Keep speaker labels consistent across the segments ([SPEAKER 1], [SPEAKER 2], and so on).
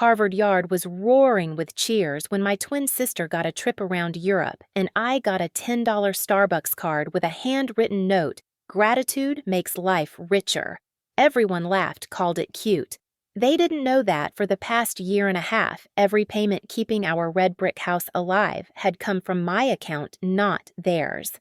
[SPEAKER 1] Harvard Yard was roaring with cheers when my twin sister got a trip around Europe and I got a $10 Starbucks card with a handwritten note, "Gratitude makes life richer." Everyone laughed, called it cute. They didn't know that for the past year and a half, every payment keeping our red brick house alive had come from my account, not theirs.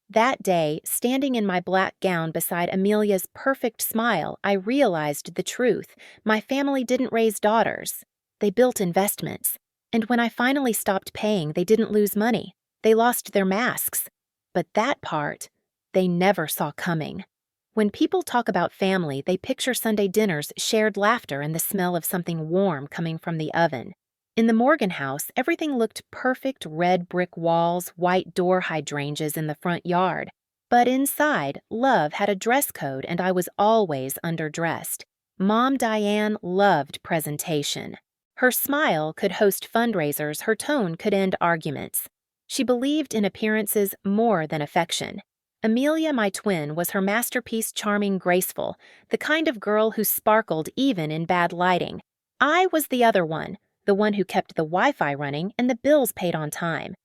[SPEAKER 1] That day, standing in my black gown beside Amelia's perfect smile, I realized the truth. My family didn't raise daughters. They built investments. And when I finally stopped paying, they didn't lose money. They lost their masks. But that part, they never saw coming. When people talk about family, they picture Sunday dinners, shared laughter, and the smell of something warm coming from the oven. In the Morgan house, everything looked perfect: red brick walls, white door hydrangeas in the front yard. But inside, love had a dress code and I was always underdressed. Mom Diane loved presentation. Her smile could host fundraisers, her tone could end arguments. She believed in appearances more than affection. Amelia, my twin, was her masterpiece: charming, graceful, the kind of girl who sparkled even in bad lighting. I was the other one, the one who kept the Wi-Fi running and the bills paid on time.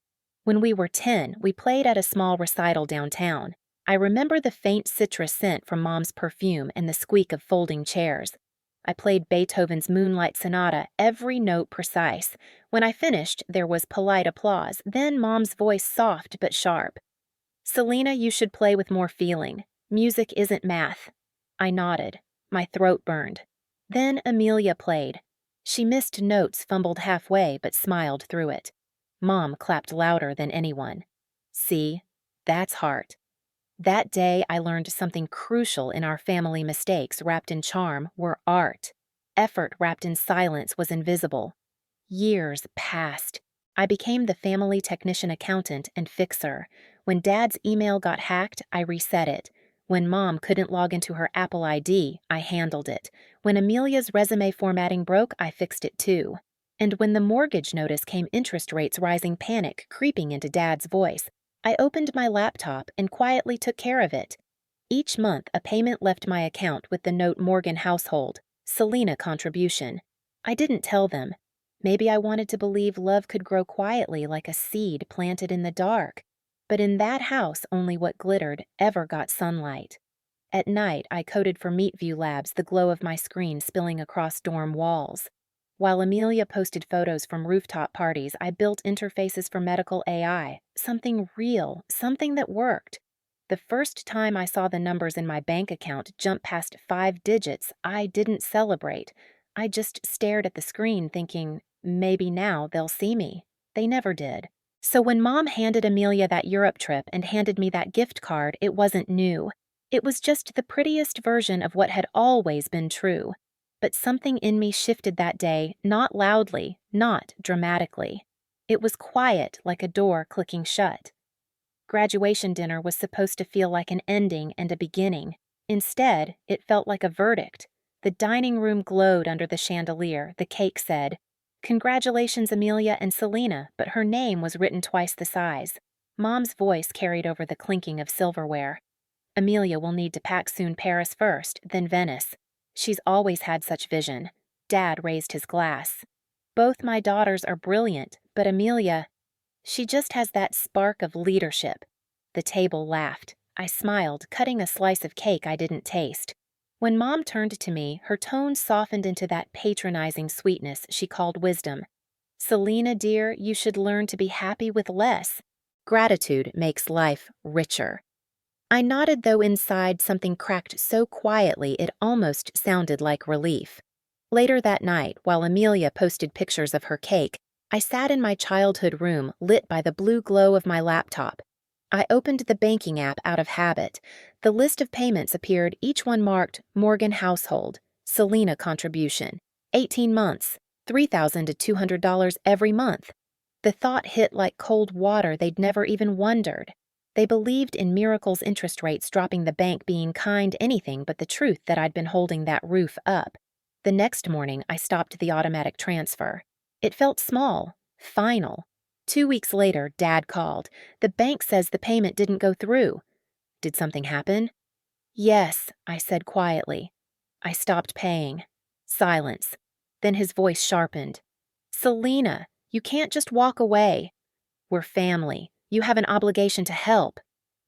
[SPEAKER 1] When we were 10, we played at a small recital downtown. I remember the faint citrus scent from Mom's perfume and the squeak of folding chairs. I played Beethoven's Moonlight Sonata, every note precise. When I finished, there was polite applause, then Mom's voice soft but sharp. "Selena, you should play with more feeling. Music isn't math." I nodded. My throat burned. Then Amelia played. She missed notes, fumbled halfway, but smiled through it. Mom clapped louder than anyone. See, that's heart. That day I learned something crucial in our family: mistakes wrapped in charm were art. Effort wrapped in silence was invisible. Years passed. I became the family technician, accountant, and fixer. When Dad's email got hacked, I reset it. When Mom couldn't log into her Apple ID, I handled it. When Amelia's resume formatting broke, I fixed it too. And when the mortgage notice came, interest rates rising, panic creeping into Dad's voice, I opened my laptop and quietly took care of it. Each month, a payment left my account with the note: Morgan household, Selena contribution. I didn't tell them. Maybe I wanted to believe love could grow quietly like a seed planted in the dark. But in that house, only what glittered ever got sunlight. At night, I coded for Meatview Labs, the glow of my screen spilling across dorm walls. While Amelia posted photos from rooftop parties, I built interfaces for medical AI, something real, something that worked. The first time I saw the numbers in my bank account jump past 5 digits, I didn't celebrate. I just stared at the screen thinking, maybe now they'll see me. They never did. So when Mom handed Amelia that Europe trip and handed me that gift card, it wasn't new. It was just the prettiest version of what had always been true. But something in me shifted that day, not loudly, not dramatically. It was quiet, like a door clicking shut. Graduation dinner was supposed to feel like an ending and a beginning. Instead, it felt like a verdict. The dining room glowed under the chandelier. The cake said, "Congratulations, Amelia and Selena," but her name was written twice the size. Mom's voice carried over the clinking of silverware. "Amelia will need to pack soon. Paris first, then Venice. She's always had such vision." Dad raised his glass. "Both my daughters are brilliant, but Amelia, she just has that spark of leadership." The table laughed. I smiled, cutting a slice of cake I didn't taste. When Mom turned to me, her tone softened into that patronizing sweetness she called wisdom. "Selena, dear, you should learn to be happy with less. Gratitude makes life richer." I nodded, though inside something cracked so quietly it almost sounded like relief. Later that night, while Amelia posted pictures of her cake, I sat in my childhood room, lit by the blue glow of my laptop. I opened the banking app out of habit. The list of payments appeared, each one marked Morgan household, Selena contribution, 18 months, $3,200 every month. The thought hit like cold water. They'd never even wondered. They believed in miracles, interest rates dropping, the bank being kind, anything but the truth that I'd been holding that roof up. The next morning, I stopped the automatic transfer. It felt small, final. 2 weeks later, Dad called. "The bank says the payment didn't go through." "Did something happen?" "Yes," I said quietly. "I stopped paying." Silence. Then his voice sharpened. Selena, you can't just walk away. We're family. You have an obligation to help.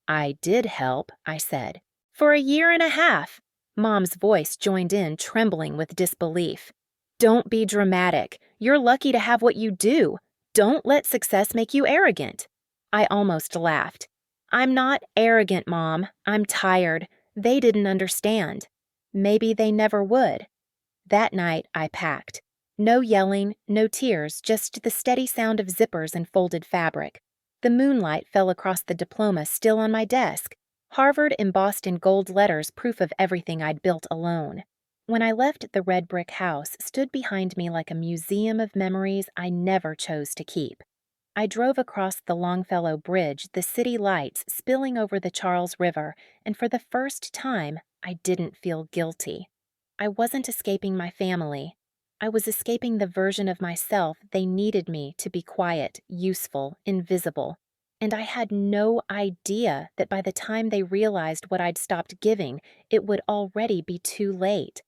[SPEAKER 1] I did help, I said. For a year and a half. Mom's voice joined in, trembling with disbelief. Don't be dramatic. You're lucky to have what you do. Don't let success make you arrogant. I almost laughed. I'm not arrogant, Mom. I'm tired. They didn't understand. Maybe they never would. That night, I packed. No yelling, no tears, just the steady sound of zippers and folded fabric. The moonlight fell across the diploma still on my desk. Harvard embossed in gold letters, proof of everything I'd built alone. When I left, the red brick house stood behind me like a museum of memories I never chose to keep. I drove across the Longfellow Bridge, the city lights spilling over the Charles River, and for the first time, I didn't feel guilty. I wasn't escaping my family. I was escaping the version of myself they needed me to be quiet, useful, invisible. And I had no idea that by the time they realized what I'd stopped giving, it would already be too late.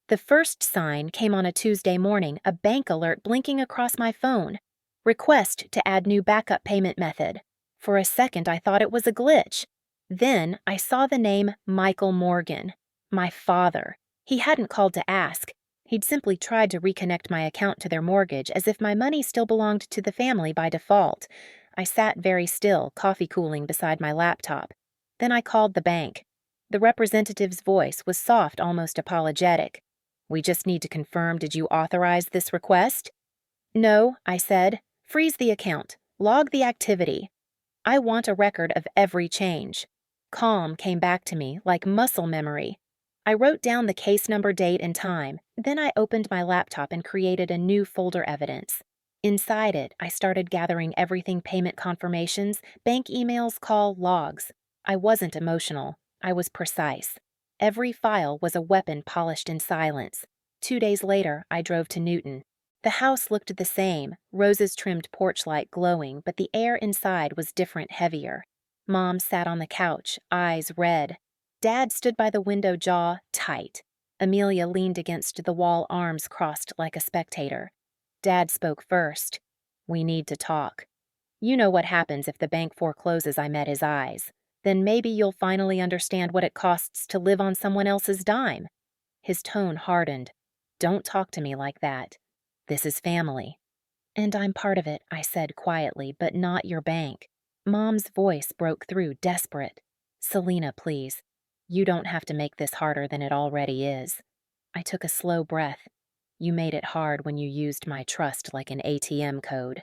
[SPEAKER 1] The first sign came on a Tuesday morning, a bank alert blinking across my phone. Request to add new backup payment method. For a second, I thought it was a glitch. Then I saw the name Michael Morgan, my father. He hadn't called to ask. He'd simply tried to reconnect my account to their mortgage as if my money still belonged to the family by default. I sat very still, coffee cooling beside my laptop. Then I called the bank. The representative's voice was soft, almost apologetic. We just need to confirm, did you authorize this request? No, I said. Freeze the account. Log the activity. I want a record of every change. Calm came back to me, like muscle memory. I wrote down the case number, date, and time. Then I opened my laptop and created a new folder evidence. Inside it, I started gathering everything: payment confirmations, bank emails, call logs. I wasn't emotional. I was precise. Every file was a weapon polished in silence. 2 days later, I drove to Newton. The house looked the same, roses-trimmed porch light glowing, but the air inside was different, heavier. Mom sat on the couch, eyes red. Dad stood by the window, jaw tight. Amelia leaned against the wall, arms crossed like a spectator. Dad spoke first. We need to talk. You know what happens if the bank forecloses. I met his eyes. Then maybe you'll finally understand what it costs to live on someone else's dime. His tone hardened. Don't talk to me like that. This is family. And I'm part of it, I said quietly, but not your bank. Mom's voice broke through, desperate. Selena, please. You don't have to make this harder than it already is. I took a slow breath. You made it hard when you used my trust like an ATM code.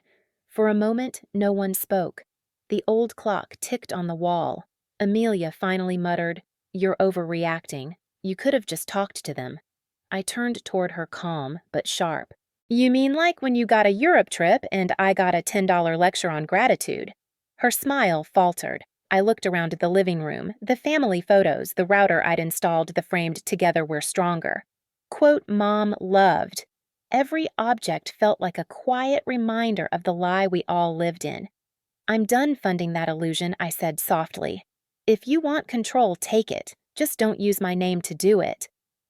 [SPEAKER 1] For a moment, no one spoke. The old clock ticked on the wall. Amelia finally muttered, You're overreacting. You could have just talked to them. I turned toward her, calm but sharp. You mean like when you got a Europe trip and I got a $10 lecture on gratitude? Her smile faltered. I looked around the living room, the family photos, the router I'd installed, the framed Together We're Stronger. Quote Mom loved. Every object felt like a quiet reminder of the lie we all lived in. I'm done funding that illusion, I said softly. If you want control, take it. Just don't use my name to do it.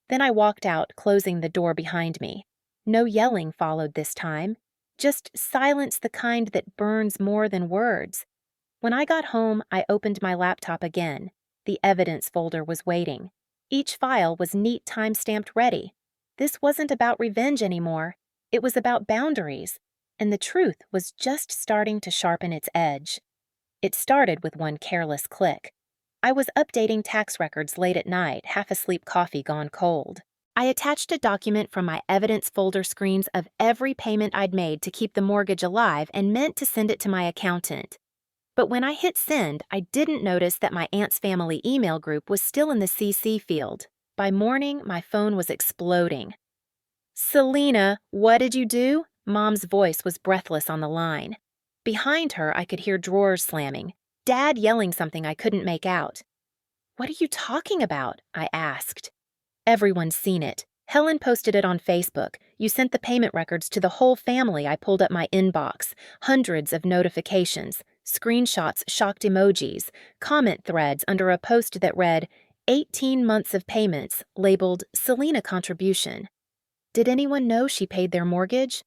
[SPEAKER 1] Then I walked out, closing the door behind me. No yelling followed this time. Just silence, the kind that burns more than words. When I got home, I opened my laptop again. The evidence folder was waiting. Each file was neat, time-stamped, ready. This wasn't about revenge anymore. It was about boundaries. And the truth was just starting to sharpen its edge. It started with one careless click. I was updating tax records late at night, half asleep, coffee gone cold. I attached a document from my evidence folder screens of every payment I'd made to keep the mortgage alive and meant to send it to my accountant. But when I hit send, I didn't notice that my aunt's family email group was still in the CC field. By morning, my phone was exploding. Selena, what did you do? Mom's voice was breathless on the line. Behind her, I could hear drawers slamming. Dad yelling something I couldn't make out. What are you talking about? I asked. Everyone's seen it. Helen posted it on Facebook. You sent the payment records to the whole family. I pulled up my inbox. Hundreds of notifications, screenshots, shocked emojis, comment threads under a post that read, 18 months of payments, labeled Selena contribution. Did anyone know she paid their mortgage?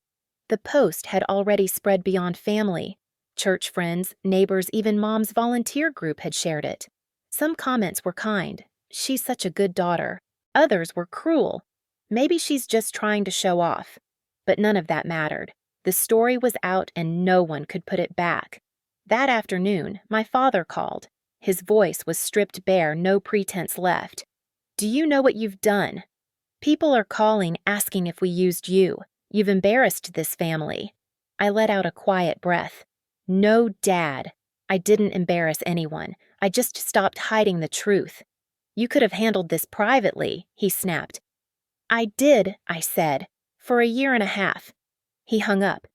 [SPEAKER 1] The post had already spread beyond family. Church friends, neighbors, even Mom's volunteer group had shared it. Some comments were kind. She's such a good daughter. Others were cruel. Maybe she's just trying to show off. But none of that mattered. The story was out and no one could put it back. That afternoon, my father called. His voice was stripped bare, no pretense left. "Do you know what you've done? People are calling, asking if we used you. You've embarrassed this family." I let out a quiet breath. No, Dad. I didn't embarrass anyone. I just stopped hiding the truth. "You could have handled this privately," he snapped. "I did," I said, "for a year and a half." He hung up.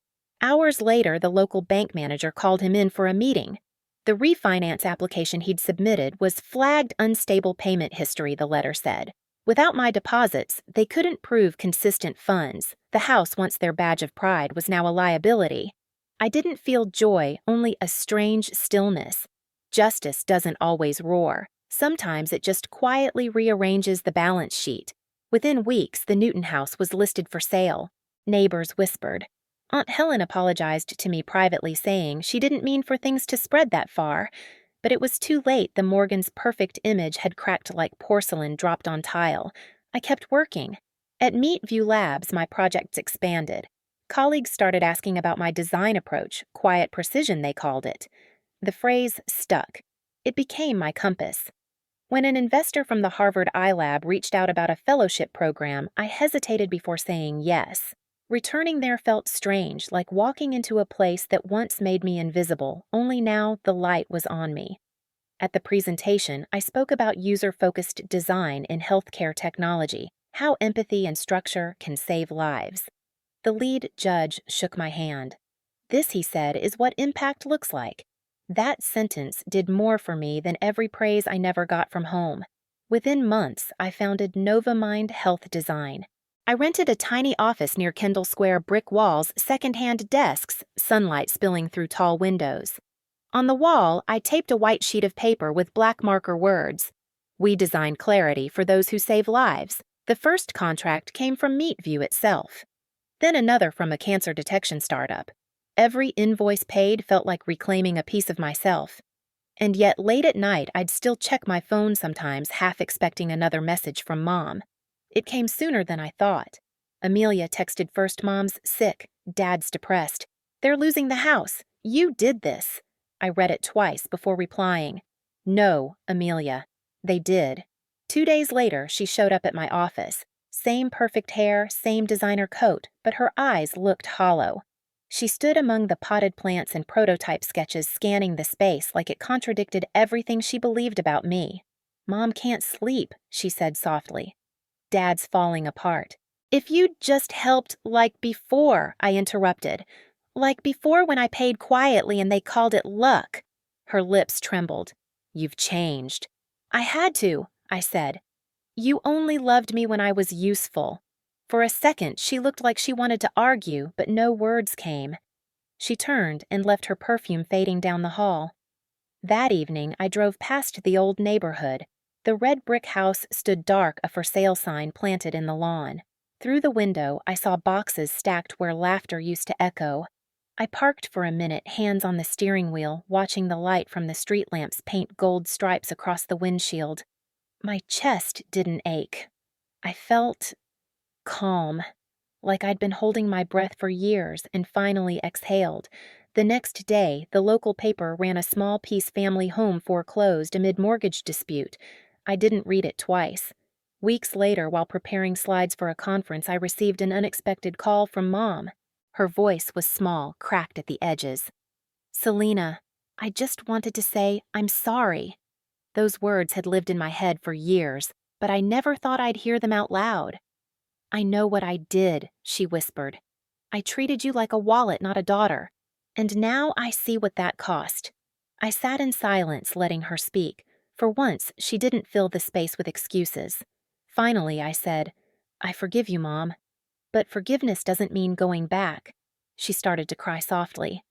[SPEAKER 1] Hours later, the local bank manager called him in for a meeting. The refinance application he'd submitted was flagged unstable payment history, the letter said. Without my deposits, they couldn't prove consistent funds. The house, once their badge of pride, was now a liability. I didn't feel joy, only a strange stillness. Justice doesn't always roar. Sometimes it just quietly rearranges the balance sheet. Within weeks, the Newton house was listed for sale. Neighbors whispered. Aunt Helen apologized to me privately, saying she didn't mean for things to spread that far. But it was too late. The Morgans' perfect image had cracked like porcelain dropped on tile. I kept working. At Meatview Labs, my projects expanded. Colleagues started asking about my design approach, quiet precision they called it. The phrase stuck. It became my compass. When an investor from the Harvard iLab reached out about a fellowship program, I hesitated before saying yes. Returning there felt strange, like walking into a place that once made me invisible, only now the light was on me. At the presentation, I spoke about user-focused design in healthcare technology, how empathy and structure can save lives. The lead judge shook my hand. "This," he said, "is what impact looks like." That sentence did more for me than every praise I never got from home. Within months, I founded NovaMind Health Design. I rented a tiny office near Kendall Square, brick walls, second-hand desks, sunlight spilling through tall windows. On the wall, I taped a white sheet of paper with black marker words. "We design clarity for those who save lives." The first contract came from Meatview itself. Then another from a cancer detection startup. Every invoice paid felt like reclaiming a piece of myself. And yet, late at night, I'd still check my phone sometimes, half expecting another message from Mom. It came sooner than I thought. Amelia texted first. "Mom's sick. Dad's depressed. They're losing the house. You did this." I read it twice before replying. "No, Amelia. They did." 2 days later, she showed up at my office. Same perfect hair, same designer coat, but her eyes looked hollow. She stood among the potted plants and prototype sketches, scanning the space like it contradicted everything she believed about me. "Mom can't sleep," she said softly. "Dad's falling apart." "If you'd just helped like before," I interrupted. "Like before when I paid quietly and they called it luck." Her lips trembled. "You've changed." "I had to," I said. "You only loved me when I was useful." For a second, she looked like she wanted to argue, but no words came. She turned and left her perfume fading down the hall. That evening, I drove past the old neighborhood. The red brick house stood dark, a for sale sign planted in the lawn. Through the window, I saw boxes stacked where laughter used to echo. I parked for a minute, hands on the steering wheel, watching the light from the street lamps paint gold stripes across the windshield. My chest didn't ache. I felt calm, like I'd been holding my breath for years and finally exhaled. The next day, the local paper ran a small-piece family home foreclosed amid mortgage dispute. I didn't read it twice. Weeks later, while preparing slides for a conference, I received an unexpected call from Mom. Her voice was small, cracked at the edges. "Selena, I just wanted to say I'm sorry." Those words had lived in my head for years, but I never thought I'd hear them out loud. "I know what I did," she whispered. "I treated you like a wallet, not a daughter. And now I see what that cost." I sat in silence, letting her speak. For once, she didn't fill the space with excuses. Finally, I said, "I forgive you, Mom. But forgiveness doesn't mean going back." She started to cry softly.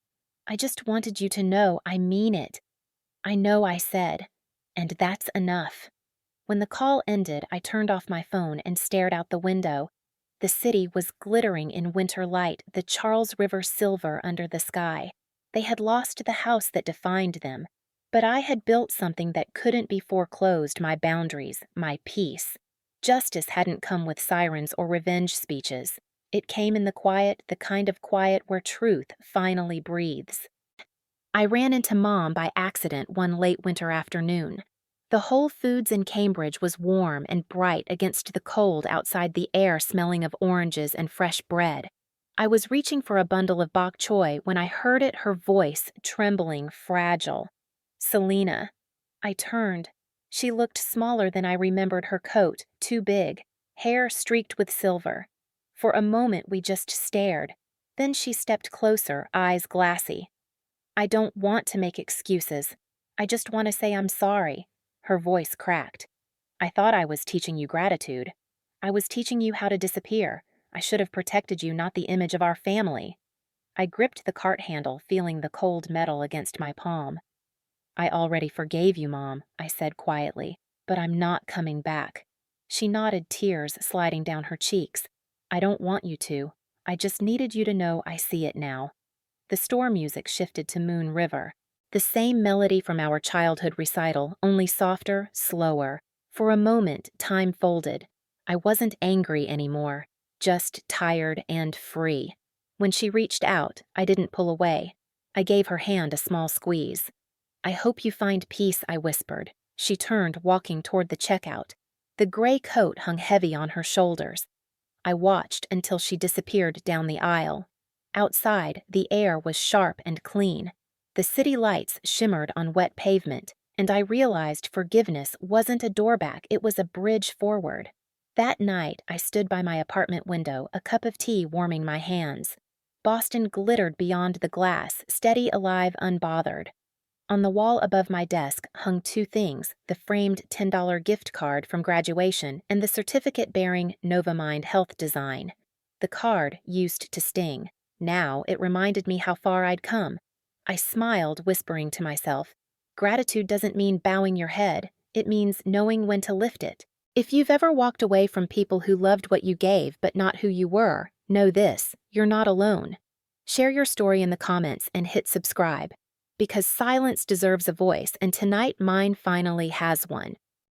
[SPEAKER 1] "I just wanted you to know I mean it." "I know," I said. "And that's enough." When the call ended, I turned off my phone and stared out the window. The city was glittering in winter light, the Charles River silver under the sky. They had lost the house that defined them, but I had built something that couldn't be foreclosed, my boundaries, my peace. Justice hadn't come with sirens or revenge speeches. It came in the quiet, the kind of quiet where truth finally breathes. I ran into Mom by accident one late winter afternoon. The Whole Foods in Cambridge was warm and bright against the cold outside, the air smelling of oranges and fresh bread. I was reaching for a bundle of bok choy when I heard it, her voice, trembling, fragile. Selena. I turned. She looked smaller than I remembered her coat, too big, hair streaked with silver. For a moment we just stared. Then she stepped closer, eyes glassy. I don't want to make excuses. I just want to say I'm sorry. Her voice cracked. I thought I was teaching you gratitude. I was teaching you how to disappear. I should have protected you, not the image of our family. I gripped the cart handle, feeling the cold metal against my palm. I already forgave you, Mom, I said quietly, but I'm not coming back. She nodded, tears sliding down her cheeks. I don't want you to. I just needed you to know I see it now. The store music shifted to Moon River. The same melody from our childhood recital, only softer, slower. For a moment, time folded. I wasn't angry anymore, just tired and free. When she reached out, I didn't pull away. I gave her hand a small squeeze. I hope you find peace, I whispered. She turned, walking toward the checkout. The gray coat hung heavy on her shoulders. I watched until she disappeared down the aisle. Outside, the air was sharp and clean. The city lights shimmered on wet pavement, and I realized forgiveness wasn't a doorback, it was a bridge forward. That night, I stood by my apartment window, a cup of tea warming my hands. Boston glittered beyond the glass, steady, alive, unbothered. On the wall above my desk hung two things, the framed $10 gift card from graduation and the certificate bearing Novamind Health Design. The card used to sting. Now it reminded me how far I'd come. I smiled, whispering to myself, gratitude doesn't mean bowing your head. It means knowing when to lift it. If you've ever walked away from people who loved what you gave but not who you were, know this, you're not alone. Share your story in the comments and hit subscribe. Because silence deserves a voice, and tonight mine finally has one.